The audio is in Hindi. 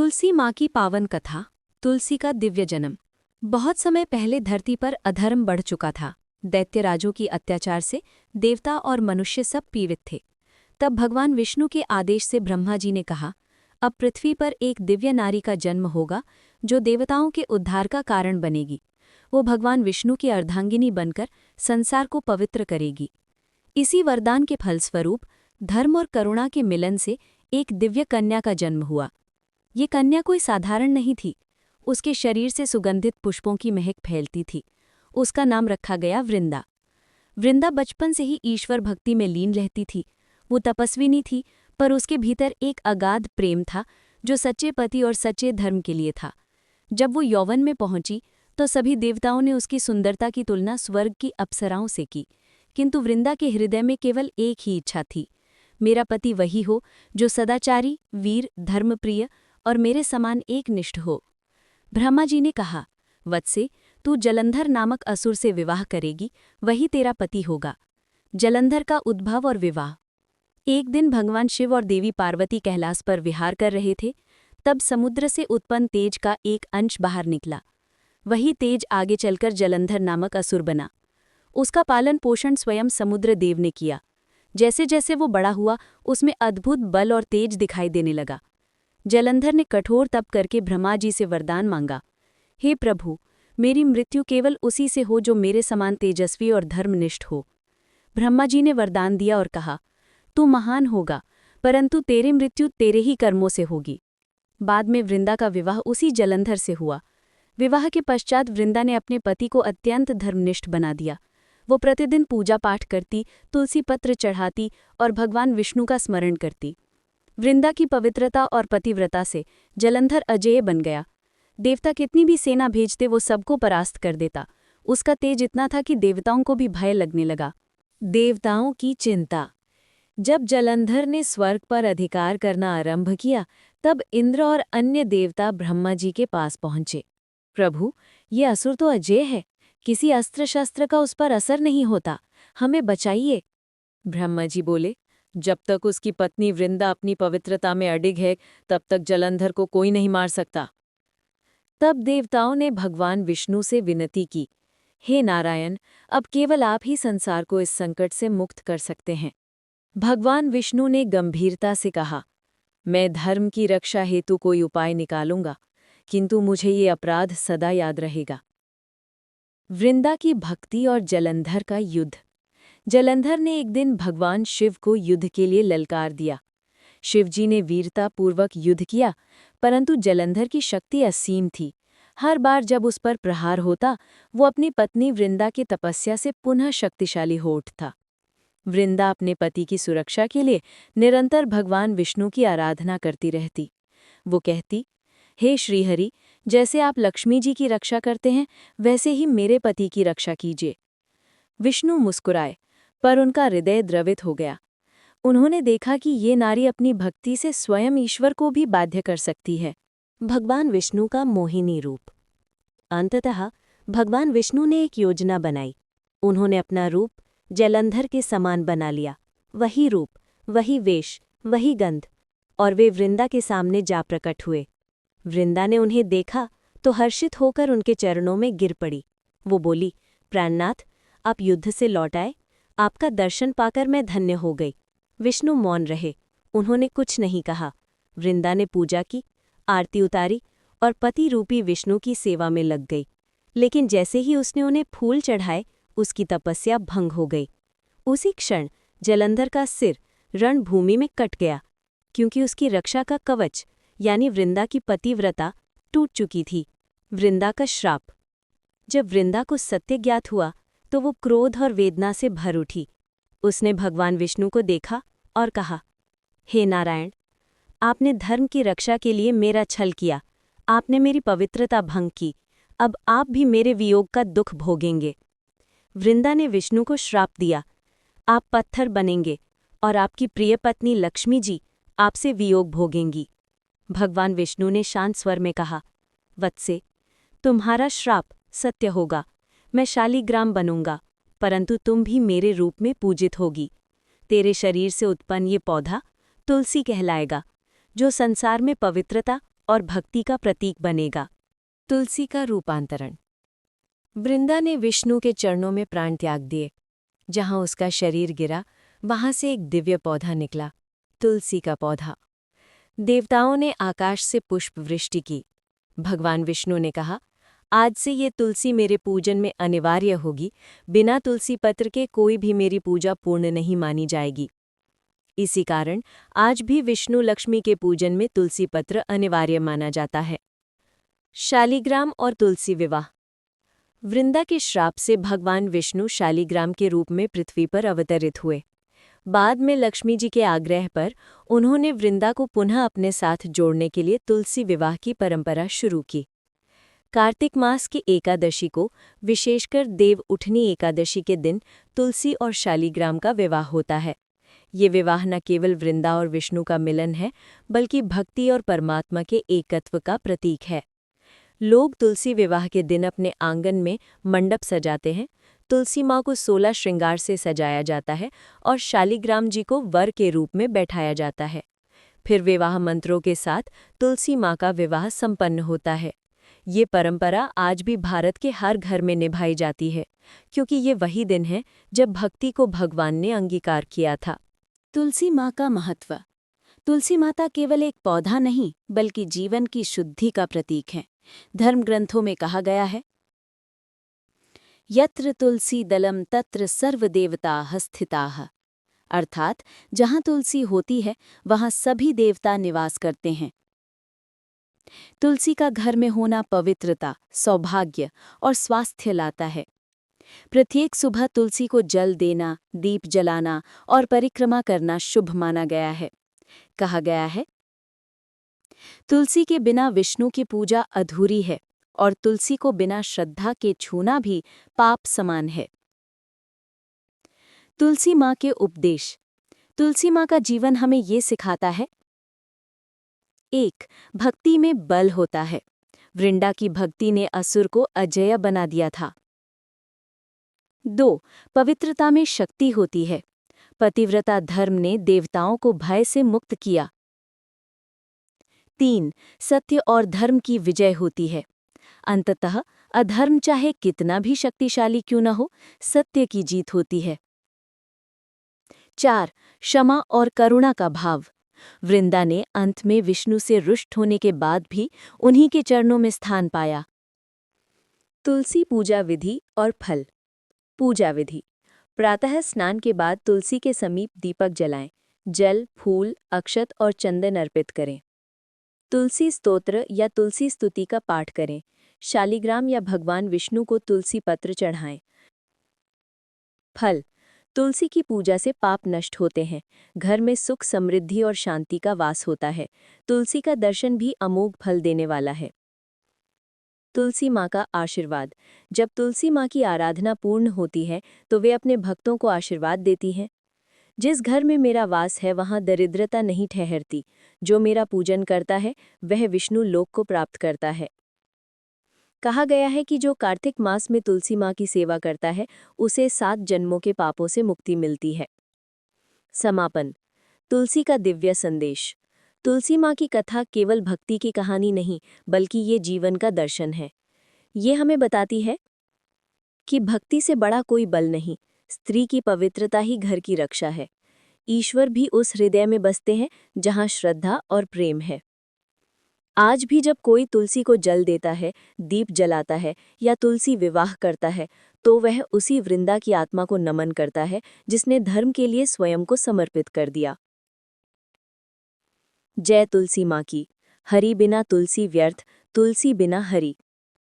तुलसी माँ की पावन कथा। तुलसी का दिव्य जन्म। बहुत समय पहले धरती पर अधर्म बढ़ चुका था। दैत्यराजों की अत्याचार से देवता और मनुष्य सब पीड़ित थे। तब भगवान विष्णु के आदेश से ब्रह्मा जी ने कहा, अब पृथ्वी पर एक दिव्य नारी का जन्म होगा जो देवताओं के उद्धार का कारण बनेगी। वो भगवान विष्णु की अर्धांगिनी बनकर संसार को पवित्र करेगी। इसी वरदान के फलस्वरूप धर्म और करुणा के मिलन से एक दिव्य कन्या का जन्म हुआ। ये कन्या कोई साधारण नहीं थी। उसके शरीर से सुगंधित पुष्पों की महक फैलती थी। उसका नाम रखा गया वृंदा। वृंदा बचपन से ही ईश्वर भक्ति में लीन रहती थी। वो तपस्विनी थी, पर उसके भीतर एक अगाध प्रेम था जो सच्चे पति और सच्चे धर्म के लिए था। जब वो यौवन में पहुंची तो सभी देवताओं ने उसकी सुंदरता की तुलना स्वर्ग की अप्सराओं से की, किंतु वृंदा के हृदय में केवल एक ही इच्छा थी, मेरा पति वही हो जो सदाचारी, वीर, धर्मप्रिय और मेरे समान एकनिष्ठ हो। ब्रह्मा जी ने कहा, वत्से, तू जलंधर नामक असुर से विवाह करेगी, वही तेरा पति होगा। जलंधर का उद्भव और विवाह। एक दिन भगवान शिव और देवी पार्वती कैलाश पर विहार कर रहे थे। तब समुद्र से उत्पन्न तेज का एक अंश बाहर निकला। वही तेज आगे चलकर जलंधर नामक असुर बना। उसका पालन पोषण स्वयं समुद्र देव ने किया। जैसे जैसे वो बड़ा हुआ, उसमें अद्भुत बल और तेज दिखाई देने लगा। जलंधर ने कठोर तप करके ब्रह्मा जी से वरदान मांगा, हे प्रभु, मेरी मृत्यु केवल उसी से हो जो मेरे समान तेजस्वी और धर्मनिष्ठ हो। ब्रह्मा जी ने वरदान दिया और कहा, तू महान होगा, परंतु तेरी मृत्यु तेरे ही कर्मों से होगी। बाद में वृंदा का विवाह उसी जलंधर से हुआ। विवाह के पश्चात वृंदा ने अपने पति को अत्यंत धर्मनिष्ठ बना दिया। वो प्रतिदिन पूजा पाठ करती, तुलसी पत्र चढ़ाती और भगवान विष्णु का स्मरण करती। वृंदा की पवित्रता और पतिव्रता से जलंधर अजेय बन गया। देवता कितनी भी सेना भेजते वो सबको परास्त कर देता। उसका तेज इतना था कि देवताओं को भी भय लगने लगा। देवताओं की चिंता। जब जलंधर ने स्वर्ग पर अधिकार करना आरंभ किया, तब इंद्र और अन्य देवता ब्रह्मा जी के पास पहुंचे। प्रभु, ये असुर तो अजेय है, किसी अस्त्र शस्त्र का उस पर असर नहीं होता, हमें बचाइए। ब्रह्मा जी बोले, जब तक उसकी पत्नी वृंदा अपनी पवित्रता में अडिग है, तब तक जलंधर को कोई नहीं मार सकता। तब देवताओं ने भगवान विष्णु से विनती की, हे नारायण, अब केवल आप ही संसार को इस संकट से मुक्त कर सकते हैं। भगवान विष्णु ने गंभीरता से कहा, मैं धर्म की रक्षा हेतु कोई उपाय निकालूंगा, किंतु मुझे ये अपराध सदा याद रहेगा। वृंदा की भक्ति और जलंधर का युद्ध। जलंधर ने एक दिन भगवान शिव को युद्ध के लिए ललकार दिया। शिवजी ने वीरतापूर्वक युद्ध किया, परंतु जलंधर की शक्ति असीम थी। हर बार जब उस पर प्रहार होता, वो अपनी पत्नी वृंदा की तपस्या से पुनः शक्तिशाली हो उठता। वृंदा अपने पति की सुरक्षा के लिए निरंतर भगवान विष्णु की आराधना करती रहती। वो कहती, हे श्रीहरि, जैसे आप लक्ष्मी जी की रक्षा करते हैं, वैसे ही मेरे पति की रक्षा कीजिए। विष्णु मुस्कुराए, पर उनका हृदय द्रवित हो गया। उन्होंने देखा कि ये नारी अपनी भक्ति से स्वयं ईश्वर को भी बाध्य कर सकती है। भगवान विष्णु का मोहिनी रूप। अंततः भगवान विष्णु ने एक योजना बनाई। उन्होंने अपना रूप जलंधर के समान बना लिया। वही रूप, वही वेश, वही गंध, और वे वृंदा के सामने जा प्रकट हुए। वृंदा ने उन्हें देखा तो हर्षित होकर उनके चरणों में गिर पड़ी। वो बोली, प्राणनाथ, आप युद्ध से लौट आए, आपका दर्शन पाकर मैं धन्य हो गई। विष्णु मौन रहे, उन्होंने कुछ नहीं कहा। वृंदा ने पूजा की, आरती उतारी और पति रूपी विष्णु की सेवा में लग गई। लेकिन जैसे ही उसने उन्हें फूल चढ़ाए, उसकी तपस्या भंग हो गई। उसी क्षण जलंधर का सिर रणभूमि में कट गया, क्योंकि उसकी रक्षा का कवच यानी वृंदा की पतिव्रता टूट चुकी थी। वृंदा का श्राप। जब वृंदा को सत्य ज्ञात हुआ तो वो क्रोध और वेदना से भर उठी। उसने भगवान विष्णु को देखा और कहा, हे नारायण, आपने धर्म की रक्षा के लिए मेरा छल किया, आपने मेरी पवित्रता भंग की, अब आप भी मेरे वियोग का दुख भोगेंगे। वृंदा ने विष्णु को श्राप दिया, आप पत्थर बनेंगे और आपकी प्रिय पत्नी लक्ष्मी जी आपसे वियोग भोगेंगी। भगवान विष्णु ने शांत स्वर में कहा, वत्से, तुम्हारा श्राप सत्य होगा, मैं शालिग्राम बनूंगा, परंतु तुम भी मेरे रूप में पूजित होगी। तेरे शरीर से उत्पन्न ये पौधा तुलसी कहलाएगा, जो संसार में पवित्रता और भक्ति का प्रतीक बनेगा। तुलसी का रूपांतरण। वृंदा ने विष्णु के चरणों में प्राण त्याग दिए। जहां उसका शरीर गिरा, वहां से एक दिव्य पौधा निकला, तुलसी का पौधा। देवताओं ने आकाश से पुष्प वृष्टि की। भगवान विष्णु ने कहा, आज से ये तुलसी मेरे पूजन में अनिवार्य होगी। बिना तुलसी पत्र के कोई भी मेरी पूजा पूर्ण नहीं मानी जाएगी। इसी कारण आज भी विष्णु लक्ष्मी के पूजन में तुलसी पत्र अनिवार्य माना जाता है। शालिग्राम और तुलसी विवाह। वृंदा के श्राप से भगवान विष्णु शालिग्राम के रूप में पृथ्वी पर अवतरित हुए। बाद में लक्ष्मी जी के आग्रह पर उन्होंने वृंदा को पुनः अपने साथ जोड़ने के लिए तुलसी विवाह की परंपरा शुरू की। कार्तिक मास की एकादशी को, विशेषकर देव उठनी एकादशी के दिन, तुलसी और शालिग्राम का विवाह होता है। ये विवाह न केवल वृंदा और विष्णु का मिलन है, बल्कि भक्ति और परमात्मा के एकत्व का प्रतीक है। लोग तुलसी विवाह के दिन अपने आंगन में मंडप सजाते हैं। तुलसी माँ को 16 श्रृंगार से सजाया जाता है और शालिग्राम जी को वर के रूप में बैठाया जाता है। फिर विवाह मंत्रों के साथ तुलसी माँ का विवाह संपन्न होता है। ये परंपरा आज भी भारत के हर घर में निभाई जाती है, क्योंकि ये वही दिन है जब भक्ति को भगवान ने अंगीकार किया था। तुलसी माँ का महत्व। तुलसी माता केवल एक पौधा नहीं, बल्कि जीवन की शुद्धि का प्रतीक है। धर्म ग्रंथों में कहा गया है, यत्र तुलसी दलम तत्र सर्वदेवताः स्थिताः, अर्थात जहाँ तुलसी होती है वहाँ सभी देवता निवास करते हैं। तुलसी का घर में होना पवित्रता, सौभाग्य और स्वास्थ्य लाता है। प्रत्येक सुबह तुलसी को जल देना, दीप जलाना और परिक्रमा करना शुभ माना गया है। कहा गया है, तुलसी के बिना विष्णु की पूजा अधूरी है और तुलसी को बिना श्रद्धा के छूना भी पाप समान है। तुलसी माँ के उपदेश। तुलसी माँ का जीवन हमें ये सिखाता है, 1. भक्ति में बल होता है। वृंदा की भक्ति ने असुर को अजेय बना दिया था। 2. पवित्रता में शक्ति होती है। पतिव्रता धर्म ने देवताओं को भय से मुक्त किया। 3. सत्य और धर्म की विजय होती है। अंततः अधर्म चाहे कितना भी शक्तिशाली क्यों न हो, सत्य की जीत होती है। 4. क्षमा और करुणा का भाव। वृंदा ने अंत में विष्णु से रुष्ट होने के बाद भी उन्हीं के चरणों में स्थान पाया। तुलसी पूजा विधि और फल। पूजा विधि। प्रातः स्नान के बाद तुलसी के समीप दीपक जलाएं। जल, फूल, अक्षत और चंदन अर्पित करें। तुलसी स्तोत्र या तुलसी स्तुति का पाठ करें। शालिग्राम या भगवान विष्णु को तुलसी पत्र चढ़ाएं। फल। तुलसी की पूजा से पाप नष्ट होते हैं। घर में सुख, समृद्धि और शांति का वास होता है। तुलसी का दर्शन भी अमोघ फल देने वाला है। तुलसी माँ का आशीर्वाद। जब तुलसी माँ की आराधना पूर्ण होती है तो वे अपने भक्तों को आशीर्वाद देती हैं। जिस घर में मेरा वास है वहाँ दरिद्रता नहीं ठहरती। जो मेरा पूजन करता है वह विष्णु लोक को प्राप्त करता है। कहा गया है कि जो कार्तिक मास में तुलसी माँ की सेवा करता है उसे 7 जन्मों के पापों से मुक्ति मिलती है। समापन। तुलसी का दिव्य संदेश। तुलसी माँ की कथा केवल भक्ति की कहानी नहीं, बल्कि ये जीवन का दर्शन है। ये हमें बताती है कि भक्ति से बड़ा कोई बल नहीं, स्त्री की पवित्रता ही घर की रक्षा है। ईश्वर भी उस हृदय में बसते हैं जहाँ श्रद्धा और प्रेम है। आज भी जब कोई तुलसी को जल देता है, दीप जलाता है या तुलसी विवाह करता है, तो वह उसी वृंदा की आत्मा को नमन करता है जिसने धर्म के लिए स्वयं को समर्पित कर दिया। जय तुलसी माँ की। हरि बिना तुलसी व्यर्थ, तुलसी बिना हरि।